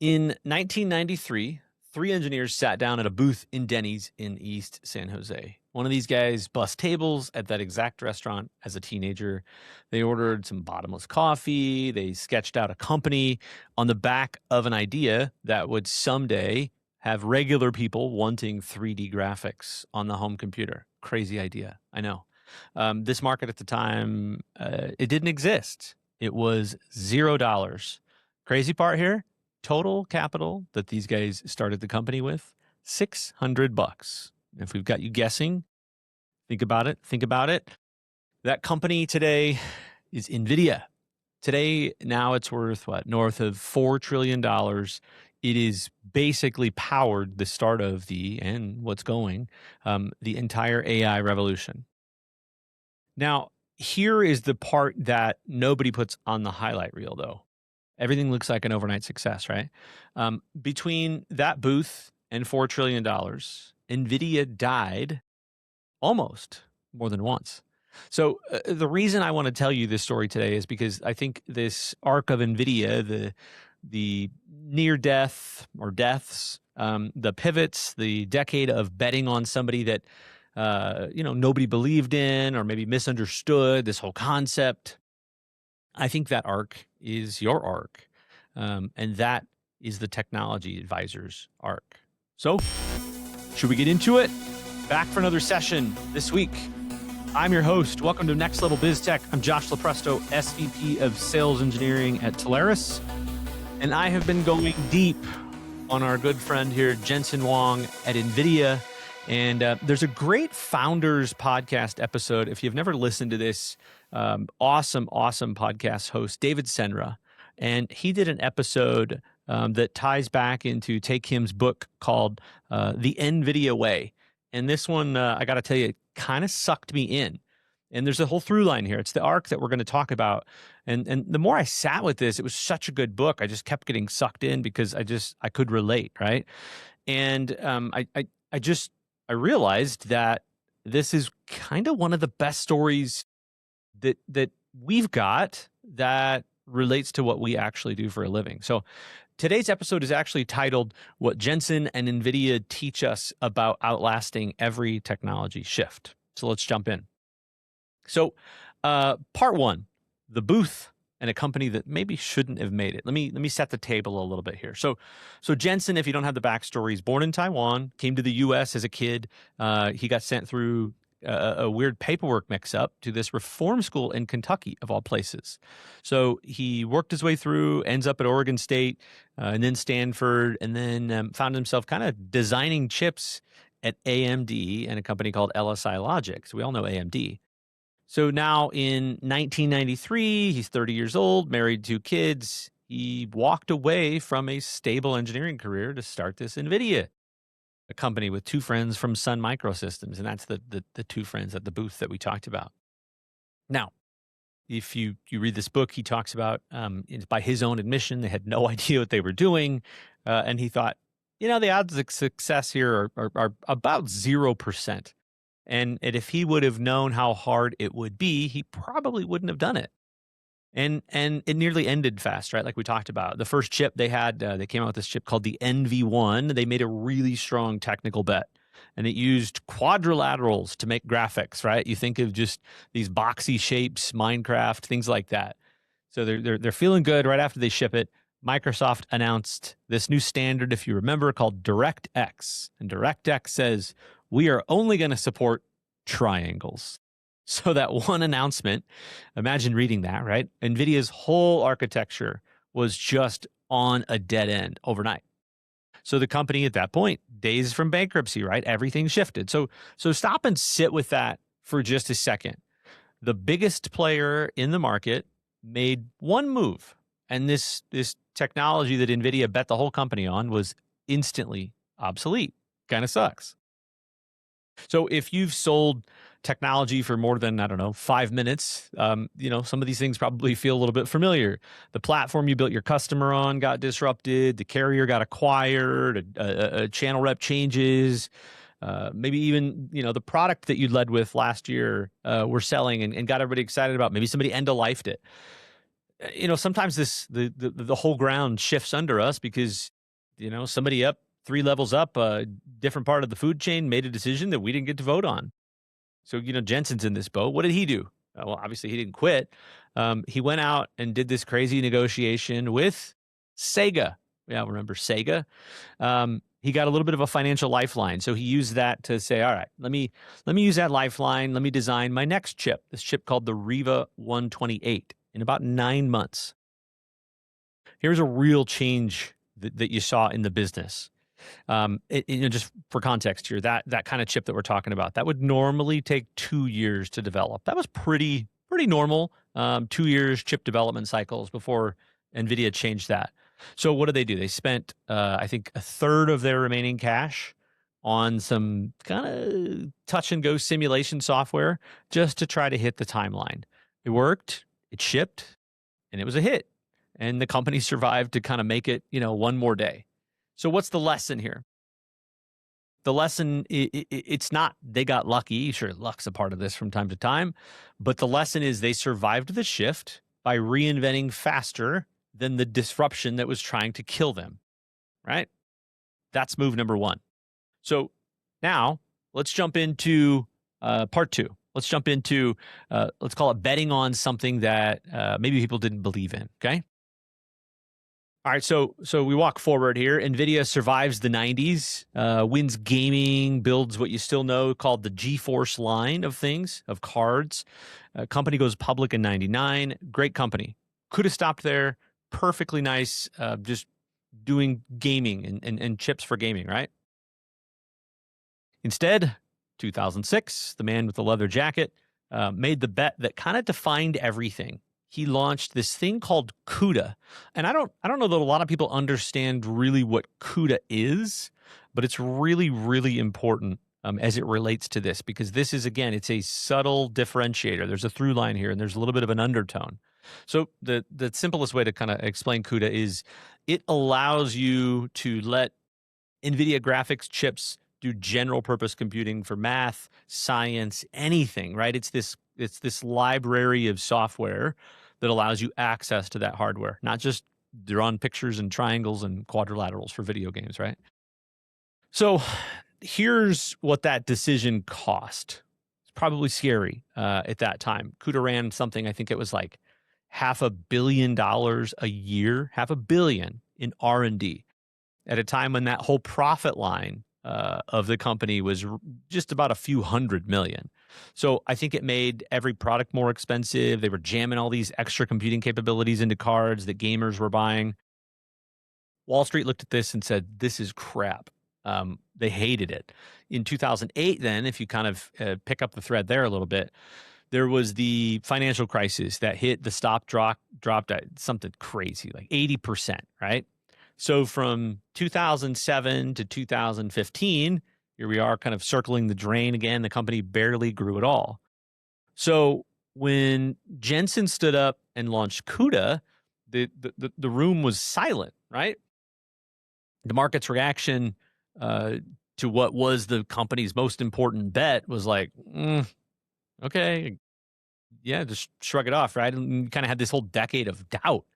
In 1993, three engineers sat down at a booth in Denny's in East San Jose. One of these guys bussed tables at that exact restaurant as a teenager. They ordered some bottomless coffee. They sketched out a company on the back of an idea that would someday have regular people wanting 3D graphics on the home computer. Crazy idea, I know. This market at the time, it didn't exist. It was $0. Crazy part here, total capital that these guys started the company with, $600. If we've got you guessing, think about it. That company today is NVIDIA. Today, now it's worth what? North of $4 trillion. It is basically powered the start of the entire AI revolution. Now, here is the part that nobody puts on the highlight reel, though. Everything looks like an overnight success, right? Between that booth and $4 trillion, NVIDIA died almost more than once. So the reason I want to tell you this story today is because I think this arc of NVIDIA, the near death or deaths, the pivots, the decade of betting on somebody that nobody believed in or maybe misunderstood this whole concept. I think that arc is your arc, and that is the technology advisor's arc. So, should we get into it? Back for another session this week. I'm your host. Welcome to Next Level Biz Tech. I'm Josh Lupresto, SVP of Sales Engineering at Telarus, and I have been going deep on our good friend here, Jensen Huang at NVIDIA. And there's a great Founders podcast episode. If you've never listened to this, awesome podcast host, David Senra. And he did an episode that ties back into Take Kim's book called The NVIDIA Way. And this one, I got to tell you, kind of sucked me in. And there's a whole through line here. It's the arc that we're going to talk about. And the more I sat with this, it was such a good book. I just kept getting sucked in because I could relate, right? And I realized that this is kind of one of the best stories that we've got that relates to what we actually do for a living. So today's episode is actually titled What Jensen and NVIDIA Teach Us About Outlasting Every Technology Shift. So let's jump in. So part one, the booth and a company that maybe shouldn't have made it. Let me set the table a little bit here. So Jensen, if you don't have the backstory, he's born in Taiwan, came to the U.S. as a kid. He got sent through a weird paperwork mix-up to this reform school in Kentucky, of all places. So he worked his way through, ends up at Oregon State, and then Stanford, and then found himself kind of designing chips at AMD and a company called LSI Logic. So we all know AMD. So now in 1993, he's 30 years old, married, 2 kids. He walked away from a stable engineering career to start this NVIDIA, a company with 2 friends from Sun Microsystems. And that's the 2 friends at the booth that we talked about. Now, if you read this book, he talks about, by his own admission, they had no idea what they were doing. And he thought, the odds of success here are about 0%. And if he would have known how hard it would be, he probably wouldn't have done it. And it nearly ended fast, right? Like we talked about. The first chip they had, they came out with this chip called the NV1. They made a really strong technical bet. And it used quadrilaterals to make graphics, right? You think of just these boxy shapes, Minecraft, things like that. So they're feeling good right after they ship it. Microsoft announced this new standard, if you remember, called DirectX. And DirectX says, we are only going to support triangles. So that one announcement, imagine reading that, right? NVIDIA's whole architecture was just on a dead end overnight. So the company at that point, days from bankruptcy, right? Everything shifted. So stop and sit with that for just a second. The biggest player in the market made one move, and this technology that NVIDIA bet the whole company on was instantly obsolete. Kind of sucks. So if you've sold technology for more than, 5 minutes, some of these things probably feel a little bit familiar. The platform you built your customer on got disrupted. The carrier got acquired. A channel rep changes. Maybe even, the product that you led with last year were selling and got everybody excited about. Maybe somebody end-of-lifed it. sometimes the whole ground shifts under us because, somebody up 3 levels up, a different part of the food chain made a decision that we didn't get to vote on. So, Jensen's in this boat. What did he do? Well, obviously he didn't quit. He went out and did this crazy negotiation with Sega. Yeah, remember Sega? He got a little bit of a financial lifeline. So he used that to say, all right, let me use that lifeline. Let me design my next chip, this chip called the Riva 128 in about 9 months. Here's a real change that you saw in the business. Just for context here, that kind of chip that we're talking about, that would normally take 2 years to develop. That was pretty normal. 2 years chip development cycles before NVIDIA changed that. So what did they do? They spent, I think, a third of their remaining cash on some kind of touch and go simulation software just to try to hit the timeline. It worked, it shipped, and it was a hit. And the company survived to kind of make it, one more day. So what's the lesson here? The lesson, it's not they got lucky. Sure, luck's a part of this from time to time. But the lesson is they survived the shift by reinventing faster than the disruption that was trying to kill them, right? That's move number one. So now let's jump into part two. Let's jump into, let's call it betting on something that maybe people didn't believe in, okay? All right, so we walk forward here. NVIDIA survives the 90s, wins gaming, builds what you still know called the GeForce line of things, of cards. Company goes public in 99. Great company. Could have stopped there. Perfectly nice, just doing gaming and chips for gaming, right? Instead, 2006, the man with the leather jacket made the bet that kind of defined everything. He launched this thing called CUDA. And I don't know that a lot of people understand really what CUDA is, but it's really, really important as it relates to this, because this is, again, it's a subtle differentiator. There's a through line here, and there's a little bit of an undertone. So the simplest way to kind of explain CUDA is it allows you to let NVIDIA graphics chips do general purpose computing for math, science, anything, right? It's this library of software that allows you access to that hardware, not just drawn pictures and triangles and quadrilaterals for video games, right? So here's what that decision cost. It's probably scary at that time. CUDA ran something, I think it was like $500 million a year, $500 million in R&D at a time when that whole profit line of the company was just about a few $100 million. So I think it made every product more expensive. They were jamming all these extra computing capabilities into cards that gamers were buying. Wall Street looked at this and said, this is crap. They hated it. In 2008, then, if you kind of pick up the thread there a little bit, there was the financial crisis that hit. The stock dropped at something crazy, like 80%, right? So from 2007 to 2015, here we are kind of circling the drain again. The company barely grew at all. So when Jensen stood up and launched CUDA, the room was silent, right? The market's reaction to what was the company's most important bet was like, okay, yeah, just shrug it off, right? And you kind of had this whole decade of doubt.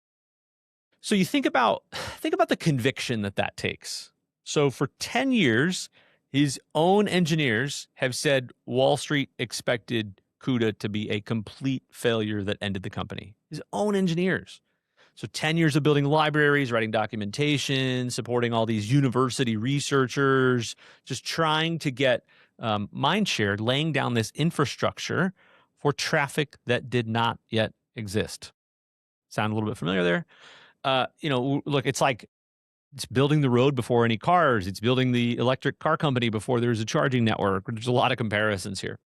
So you think about the conviction that takes. So for 10 years, his own engineers have said Wall Street expected CUDA to be a complete failure that ended the company. His own engineers. So 10 years of building libraries, writing documentation, supporting all these university researchers, just trying to get mind share, laying down this infrastructure for traffic that did not yet exist. Sound a little bit familiar there? Look, it's like it's building the road before any cars. It's building the electric car company before there's a charging network. There's a lot of comparisons here.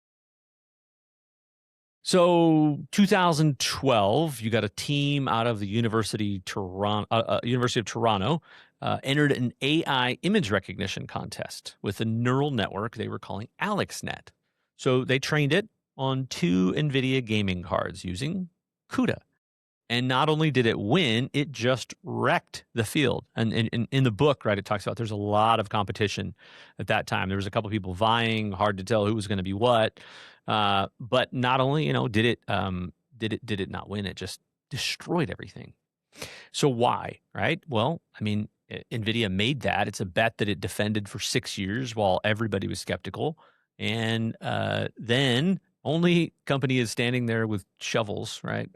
So 2012, you got a team out of the University of Toronto, entered an AI image recognition contest with a neural network they were calling AlexNet. So they trained it on 2 NVIDIA gaming cards using CUDA. And not only did it win, it just wrecked the field. And in the book, right, it talks about there's a lot of competition at that time. There was a couple of people vying, hard to tell who was going to be what. But not only, did it not win, it just destroyed everything. So why, right? Well, I mean, NVIDIA made that. It's a bet that it defended for 6 years while everybody was skeptical. And then only company is standing there with shovels, right?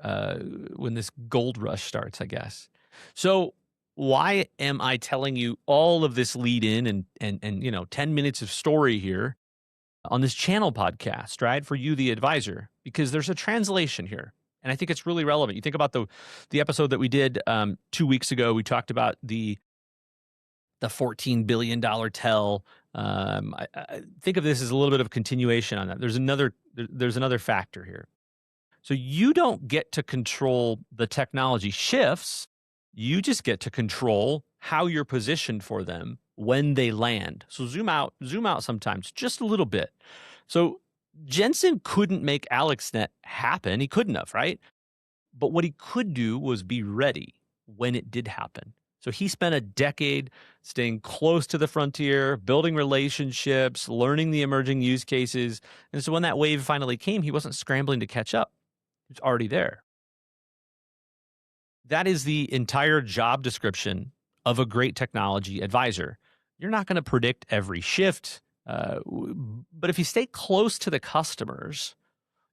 When this gold rush starts, I guess. So why am I telling you all of this lead in and 10 minutes of story here on this channel podcast, right? For you, the advisor, because there's a translation here. And I think it's really relevant. You think about the episode that we did 2 weeks ago. We talked about the $14 billion tell. I think of this as a little bit of continuation on that. There's another factor here. So you don't get to control the technology shifts. You just get to control how you're positioned for them when they land. So zoom out sometimes just a little bit. So Jensen couldn't make AlexNet happen. He couldn't have, right? But what he could do was be ready when it did happen. So he spent a decade staying close to the frontier, building relationships, learning the emerging use cases. And so when that wave finally came, he wasn't scrambling to catch up. He was already there. That is the entire job description of a great technology advisor. You're not going to predict every shift, but if you stay close to the customers,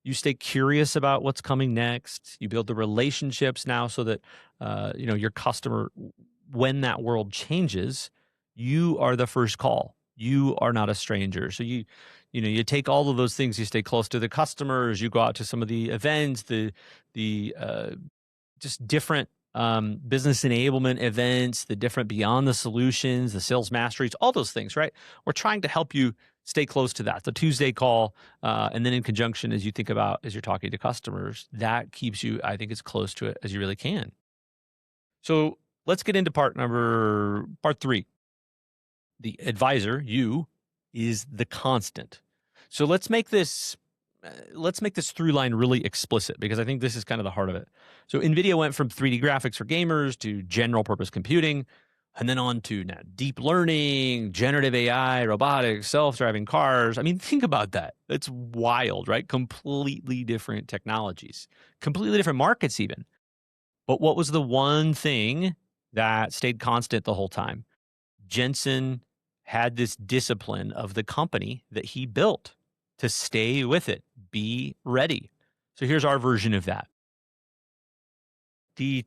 you stay curious about what's coming next. You build the relationships now so that your customer, when that world changes, you are the first call. You are not a stranger. So you take all of those things. You stay close to the customers. You go out to some of the events, the just different business enablement events, the different beyond the solutions, the sales masteries, all those things, right? We're trying to help you stay close to that. The Tuesday call, and then in conjunction, as you're talking to customers, that keeps you, I think, as close to it as you really can. So let's get into part 3. The advisor, you, is the constant. So let's make this through line really explicit, because I think this is kind of the heart of it. So NVIDIA went from 3D graphics for gamers to general purpose computing, and then on to now deep learning, generative AI, robotics, self-driving cars. I mean, think about that. It's wild, right? Completely different technologies, completely different markets even. But what was the one thing that stayed constant the whole time? Jensen had this discipline of the company that he built to stay with it, be ready. So here's our version of that. The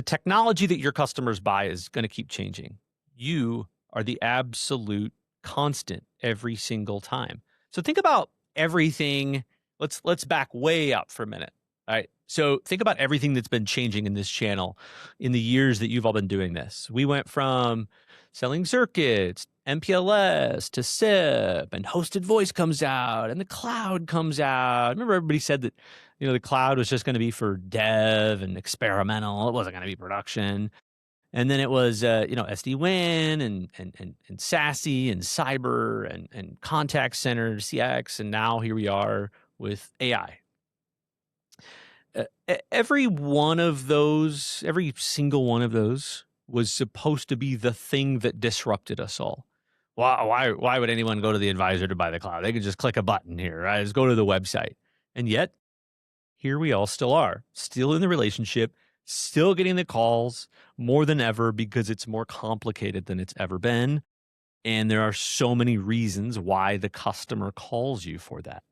technology that your customers buy is going to keep changing. You are the absolute constant every single time. So think about everything. Let's back way up for a minute. All right. So think about everything that's been changing in this channel in the years that you've all been doing this. We went from selling circuits, MPLS to SIP, and hosted voice comes out, and the cloud comes out. Remember, everybody said that the cloud was just going to be for dev and experimental. It wasn't going to be production. And then it was SD-WAN and SASE and cyber and contact center, CX, and now here we are with AI. Every single one of those was supposed to be the thing that disrupted us all. Why would anyone go to the advisor to buy the cloud? They could just click a button here, right? Just go to the website. And yet, here we all still are, still in the relationship, still getting the calls more than ever because it's more complicated than it's ever been. And there are so many reasons why the customer calls you for that.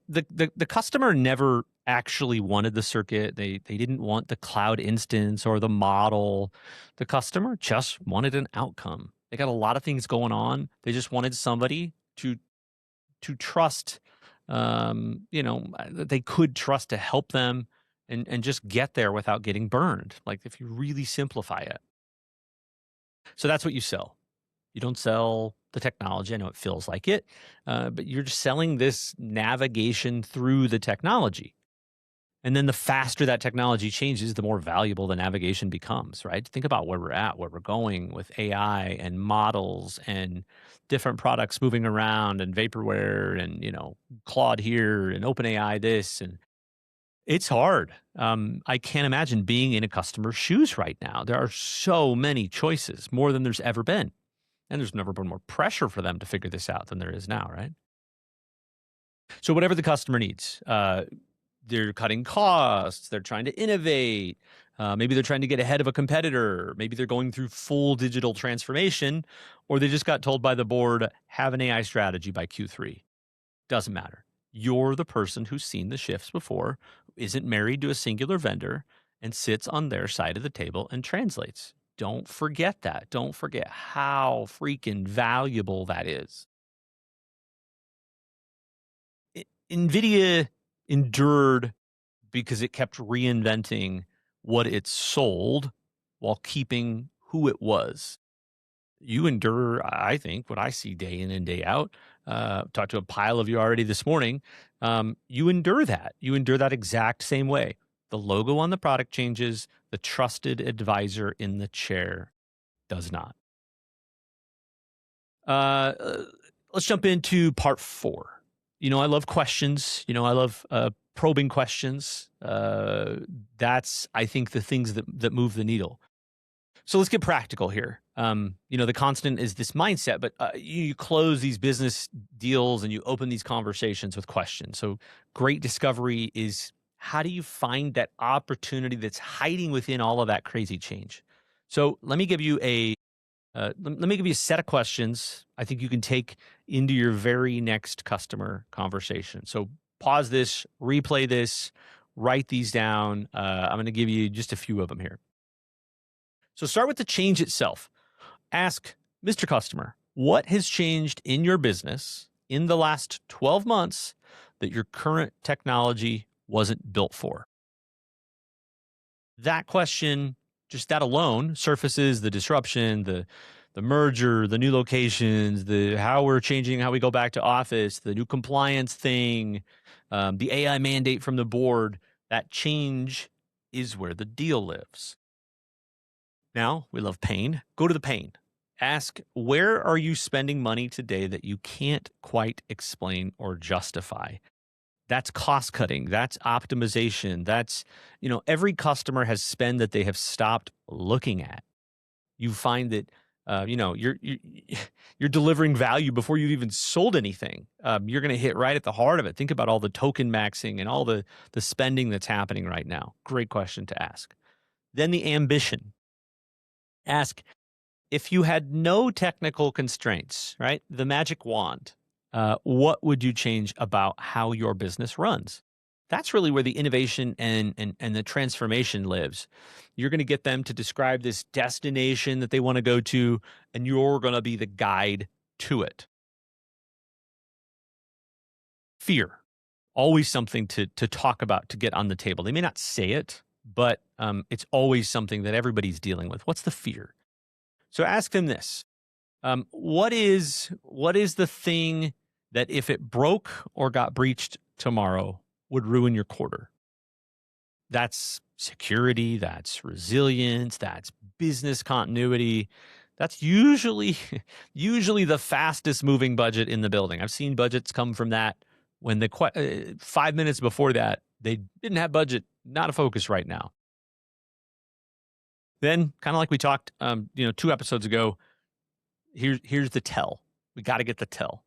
The customer never actually wanted the circuit. They didn't want the cloud instance or the model. The customer just wanted an outcome. They got a lot of things going on. They just wanted somebody to trust, that they could trust to help them and just get there without getting burned. Like if you really simplify it. So that's what you sell. You don't sell the technology. I know it feels like it, but you're just selling this navigation through the technology. And then the faster that technology changes, the more valuable the navigation becomes, right? Think about where we're at, where we're going with AI and models and different products moving around and vaporware and, Claude here and OpenAI this. And it's hard. I can't imagine being in a customer's shoes right now. There are so many choices, more than there's ever been. And there's never been more pressure for them to figure this out than there is now, right? So whatever the customer needs, they're cutting costs, they're trying to innovate, maybe they're trying to get ahead of a competitor, maybe they're going through full digital transformation, or they just got told by the board, have an AI strategy by Q3. Doesn't matter. You're the person who's seen the shifts before, who isn't married to a singular vendor, and sits on their side of the table and translates. Don't forget that. Don't forget how freaking valuable that is. NVIDIA endured because it kept reinventing what it sold while keeping who it was. You endure, I think, what I see day in and day out. Talked to a pile of you already this morning. You endure that. You endure that exact same way. The logo on the product changes. The trusted advisor in the chair does not. Let's jump into part 4. I love questions. I love probing questions. That's, I think, the things that move the needle. So let's get practical here. The constant is this mindset, but you close these business deals and you open these conversations with questions. So great discovery is, how do you find that opportunity that's hiding within all of that crazy change? So let me give you a set of questions I think you can take into your very next customer conversation. So pause this, replay this, write these down. I'm going to give you just a few of them here. So start with the change itself. Ask, Mr. Customer, what has changed in your business in the last 12 months that your current technology wasn't built for? That question, just that alone, surfaces the disruption, the merger, the new locations, the how we're changing how we go back to office, the new compliance thing, the AI mandate from the board. That change is where the deal lives. Now, we love pain. Go to the pain. Ask, where are you spending money today that you can't quite explain or justify? That's cost cutting. That's optimization. That's, every customer has spend that they have stopped looking at. You find that, you're delivering value before you've even sold anything. You're going to hit right at the heart of it. Think about all the token maxing and all the spending that's happening right now. Great question to ask. Then the ambition. Ask, if you had no technical constraints, right? The magic wand, what would you change about how your business runs? That's really where the innovation and the transformation lives. You're going to get them to describe this destination that they want to go to, and you're going to be the guide to it. Fear, always something to talk about, to get on the table. They may not say it, but it's always something that everybody's dealing with. What's the fear? So ask them this. What is the thing that if it broke or got breached tomorrow would ruin your quarter? That's security, that's resilience, that's business continuity. That's usually the fastest moving budget in the building. I've seen budgets come from that when 5 minutes before that, they didn't have budget, not a focus right now. Then, kind of like we talked, 2 episodes ago, here's the tell. We got to get the tell.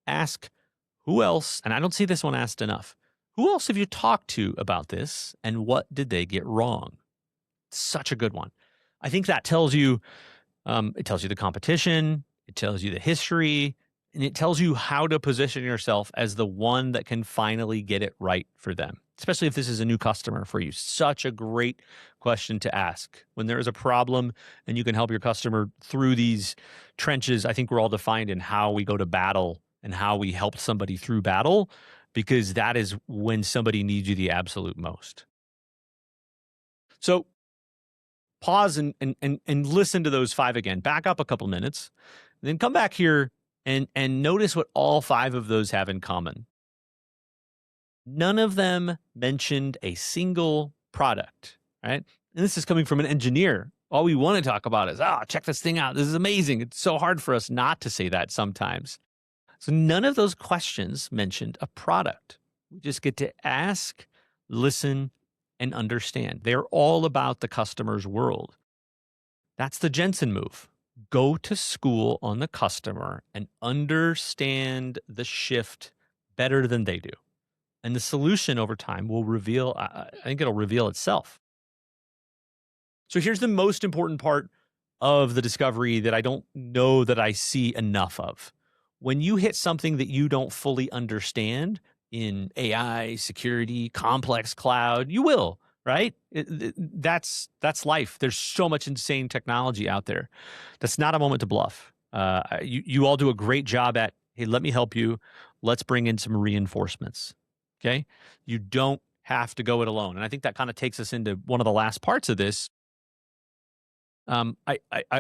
Ask who else, and I don't see this one asked enough. Who else have you talked to about this, and what did they get wrong? Such a good one. I think that tells you, it tells you the competition, it tells you the history, and it tells you how to position yourself as the one that can finally get it right for them, especially if this is a new customer for you. Such a great question to ask. When there is a problem and you can help your customer through these trenches, I think we're all defined in how we go to battle and how we help somebody through battle, because that is when somebody needs you the absolute most. So pause and listen to those 5 again. Back up a couple minutes, and then come back here and notice what all 5 of those have in common. None of them mentioned a single product, right? And this is coming from an engineer. All we want to talk about is, check this thing out. This is amazing. It's so hard for us not to say that sometimes. So none of those questions mentioned a product. We just get to ask, listen, and understand. They're all about the customer's world. That's the Jensen move. Go to school on the customer and understand the shift better than they do. And the solution over time will reveal, I think it'll reveal itself. So here's the most important part of the discovery that I don't know that I see enough of. When you hit something that you don't fully understand in AI, security, complex cloud, you will, right? That's life. There's so much insane technology out there. That's not a moment to bluff. You all do a great job at, hey, let me help you. Let's bring in some reinforcements. Okay. You don't have to go it alone. And I think that kind of takes us into one of the last parts of this. I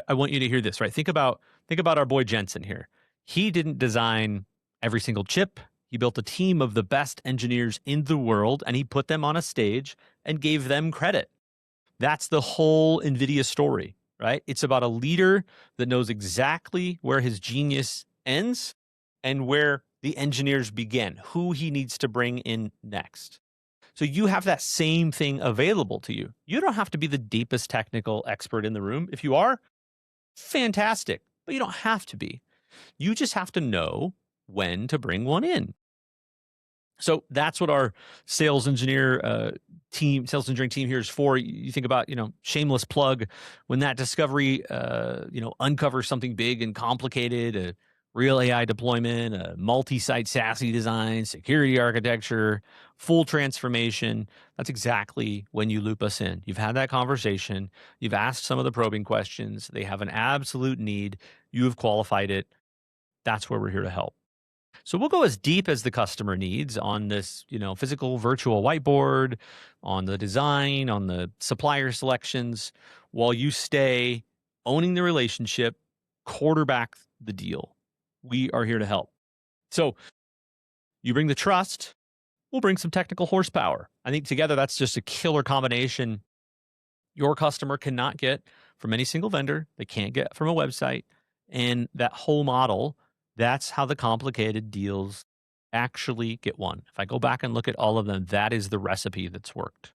want you to hear this, right? Think about our boy Jensen here. He didn't design every single chip. He built a team of the best engineers in the world, and he put them on a stage and gave them credit. That's the whole NVIDIA story, right? It's about a leader that knows exactly where his genius ends and where the engineers begin, who he needs to bring in next. So you have that same thing available to you. You don't have to be the deepest technical expert in the room. If you are, fantastic, but you don't have to be. You just have to know when to bring one in. So that's what our sales engineering team here is for. You think about, shameless plug, when that discovery, uncovers something big and complicated, a real AI deployment, a multi-site SASE design, security architecture, full transformation. That's exactly when you loop us in. You've had that conversation. You've asked some of the probing questions. They have an absolute need. You have qualified it. That's where we're here to help. So we'll go as deep as the customer needs on this, physical virtual whiteboard, on the design, on the supplier selections, while you stay owning the relationship, quarterback the deal. We are here to help. So you bring the trust, we'll bring some technical horsepower. I think together that's just a killer combination your customer cannot get from any single vendor. They can't get from a website. And that whole model, that's how the complicated deals actually get won. If I go back and look at all of them, that is the recipe that's worked.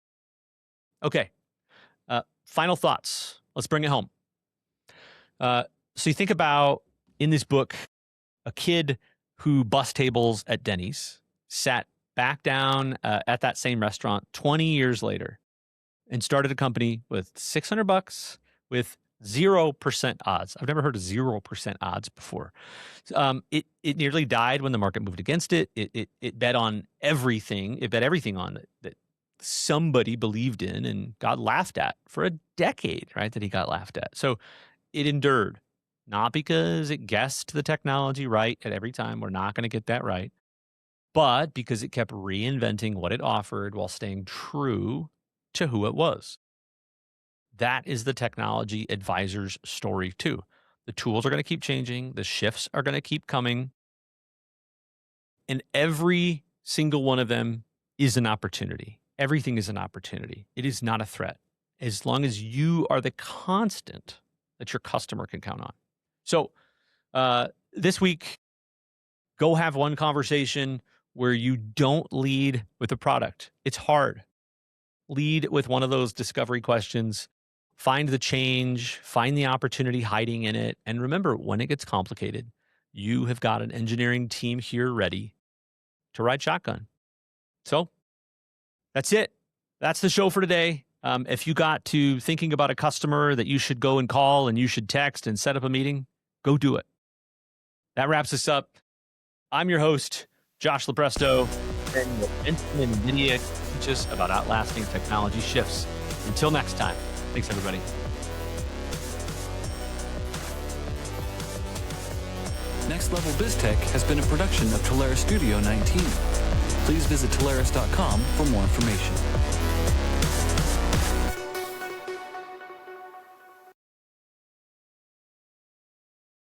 Okay. Final thoughts. Let's bring it home. So you think about, in this book, a kid who bussed tables at Denny's, sat back down at that same restaurant 20 years later and started a company with $600 with 0% odds. I've never heard of 0% odds before. It nearly died when the market moved against it. It bet on everything. It bet everything on it that somebody believed in and got laughed at for a decade, right? That he got laughed at. So it endured, not because it guessed the technology right at every time. We're not going to get that right. But because it kept reinventing what it offered while staying true to who it was. That is the technology advisor's story too. The tools are going to keep changing. The shifts are going to keep coming. And every single one of them is an opportunity. Everything is an opportunity. It is not a threat. As long as you are the constant that your customer can count on. So this week, go have one conversation where you don't lead with a product. It's hard. Lead with one of those discovery questions. Find the change, find the opportunity hiding in it. And remember, when it gets complicated, you have got an engineering team here ready to ride shotgun. So that's it. That's the show for today. If you got to thinking about a customer that you should go and call and you should text and set up a meeting, go do it. That wraps us up. I'm your host, Josh Lupresto, and NVIDIA teaches about outlasting technology shifts. Until next time. Thanks, everybody. Next Level BizTech has been a production of Telarus Studio 19. Please visit Telarus.com for more information.